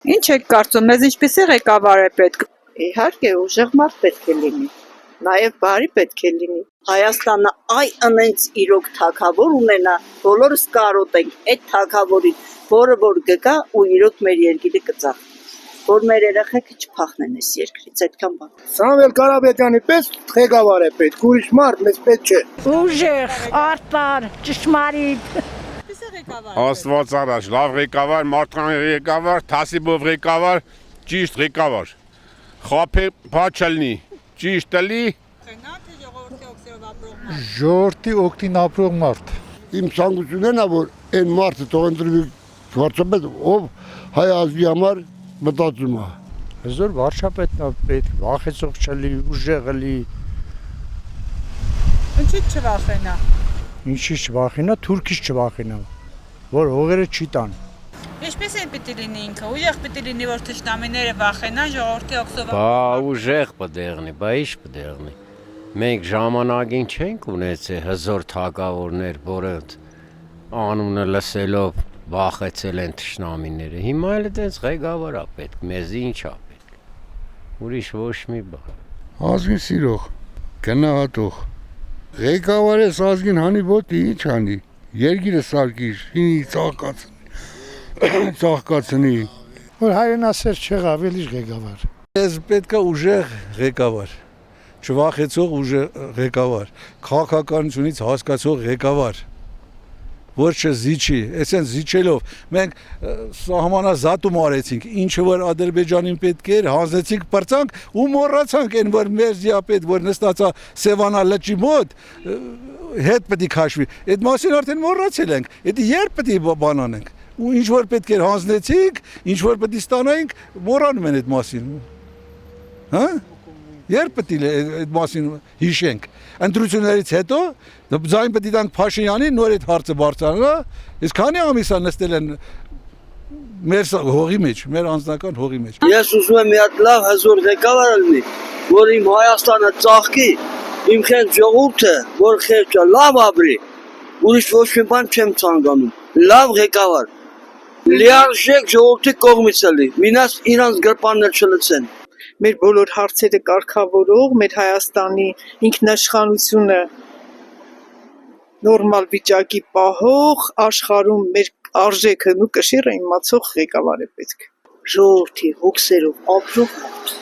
Ինչ եք կարծում, մեզ ինչպիսի ղեկավար է պետք։ Իհարկե ուժեղ մարդ պետք է լինի, նաև բարի պետք է լինի։ Հայաստանը այնց իրոք թագավոր ունենա, բոլորս կարոտենք այդ թագավորին, որը որ գգա ու իրոք մեր երկիրը կծաղի, որ մեր երեխեքը չփախնեն այս երկրից, այդքան բան։ Սամվել Կարապետյանի պես ղեկավար է պետք, ուրիշ մարդ մեզ պետք չէ։ Ուժեղ, արտար, ճշմարիտ։ Աստված առաջ, լավ ղեկավար, մարդկային ղեկավար, թասիբով ղեկավար, ճիշտ ղեկավար։ Խափե փաչալնի, ճիշտ էլի։ Ժողովրդի օգտին ապրող մարդ։ Իմ ցանկությունն է, որ այն մարդը թող ընտրվի վարչապետ, ով հայ ազգի համար մտածում է։ Հզոր վարչապետն է պետք, վախեցող չլի, ուժեղ լի։ Ինչի՞ չվախենա։ Ինչի՞ չվախենա, թուրքից չվախենա, որ հողերը չի տան։ Ինչպես է պիտի լինի ինքը, ուժեղ պիտի լինի, որ թշնամիները վախենան, ժողովրդի օգտվող։ Բա ուժեղ պդեղնի, բա ի՞նչ պդեղնի։ Մենք ժամանակին չենք ունեցել հզոր թագավորներ, որը անունը լսելով վախեցել են թշնամիները։ Հիմա էլ այդպես ղեկավար է պետք, մեզ ինչ է պետք։ Ուրիշ ոչ մի բան։ Ազգին սիրող, գնահատող։ Ղեկավար ես ազգին հանի ոտի, ինչ անի։ Երկիրը սարքիր, հինի ծաղկացնի։ Որ հայրենասեր չեղավ, էլ իր ղեկավար։ Ես պետք է ուժեղ ղեկավար, չվախեցող ուժեղ ղեկավար, քաղաքականությունից հասկացող ղեկավար, որ չզիջի, այսինքն զիջելով մենք սահմանազատում արեցինք, ինչը որ Ադրբեջանին պետք էր, հանձնեցինք պրծանք ու մոռացանք այն որ մեր զիապետ, որ նստածա Սևանա լճի մոտ, հետ պետք է քաշվի։ Այդ մասին արդեն մոռացել ենք։ Դա երբ պետք է բան անենք։ Ու ինչ որ պետք էր հանձնեցինք, ինչ որ պետք է ստանայինք, մոռանում են այդ մասին։ Հա? Երբ պետք է այդ մասին հիշենք։ Ընտրություններից հետո ձայն պետք է տանք Փաշինյանին, նոր այդ հարցը բարձրանա, իսկ քանի ամիս է նստել են մեր հողի մեջ, մեր անձնական հողի մեջ։ Ես ուզում եմ մի հատ լավ հզոր ղեկավար լինի, որ իմ Հայաստանը ծաղկի, իմ խենթ ժողովուրդը, որ խեղճ է, լավ ապրի, ուրիշ ոչ մի բան չեմ ցանկանում։ Լավ ղեկավար, լիարժեք ժողովրդի կողմից էլի, մինաս իրանց գրպաններ չլցեն։ Մեր բոլոր հարցերը կարգավորող, մեր Հայաստանի ինքնաշխանությունը նորմալ վիճակի պահող, աշխարհում մեր արժեքն ու կշիռը իմացող ղեկավար է պետք։ Ժողովրդի հոգսերով ապրող մարդ։